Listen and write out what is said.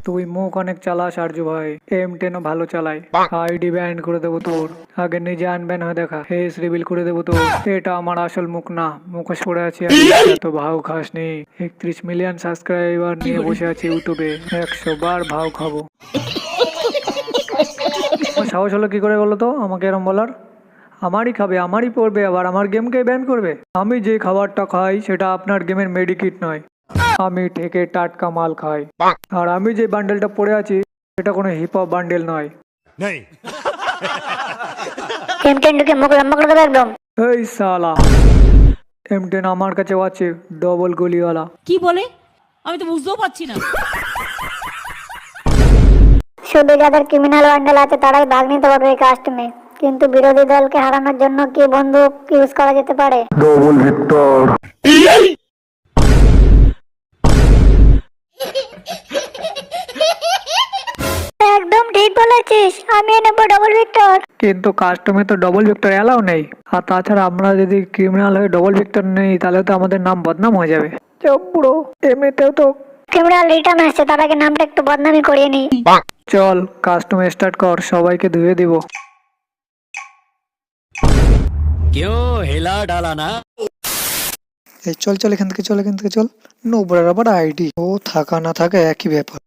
তুই মুখ অনেক চালাস আরজু ভাই। M10 ভালো চালায়। আইডি ব্যান করে দেবো তোর। আগে নিজে আনব্যান হয়ে দেখা, ফেস রিভিল করে দেবো তোর। এটা আমার আসল মুখ না, মুখোশ পড়ে আছি আমি। এত ভাও খাসনি। 31 মিলিয়ন সাবস্ক্রাইবার নিয়ে বসে আছি ইউটিউবে, 100 বার ভাও খাবো। আমার সাহস হলো কি করে বলো তো আমাকে এরম বলার? আমারই খাবে, আমারই পড়বে, আবার আমার গেমকে ব্যান করবে? আমি যে খাবারটা খাই সেটা আপনার গেমের মেডিকিট নয়। আমি ঠেকে টাটকা মাল খাই। আর আমি যে বান্ডেলটা পড়ে আছি সেটা কোনো হিপ হপ বান্ডেল নয়। M10 ঢুকে মুখ লম্বা করে দেবে একদম। এই সালা, M10 আমার কাছেও আছে, ডবল গলিওয়ালা। কি বলে আমি তো বুঝতেও পারছি না। শুধু যাদের ক্রিমিনাল বান্ডেল আছে তারাই ভাগ নিতে পারবে এই কাস্টমে, কিন্তু বিরোধী দলকে হারানোর জন্য কি বন্দুক ইউজ করা যেতে পারে? Double Victor. একদম ঠিক বলেছিস, আমি নেবো ডবল ভিক্টর। কিন্তু কাস্টমে তো ডবল ভিক্টর অ্যালাউ নেই। আর তাছাড়া আমরা যদি ক্রিমিনাল হয়ে ডবল ভিক্টর নেই তাহলে তো আমাদের নাম বদনাম হয়ে যাবে। চুপ বুড়ো, এমনিতেও তো। ক্রিমিনাল রিটার্ন আসছে, তার আগে নামটা একটু বদনামি করিয়ে নি। চল কাস্টম স্টার্ট কর, সবাইকে ধুয়ে দিব। क्यों हिला डाला ना। এই চল চল, এখান থেকে চল, এখান থেকে চল। নোবরার আবার আইডি, ও থাকা না থাকা একই ব্যাপার।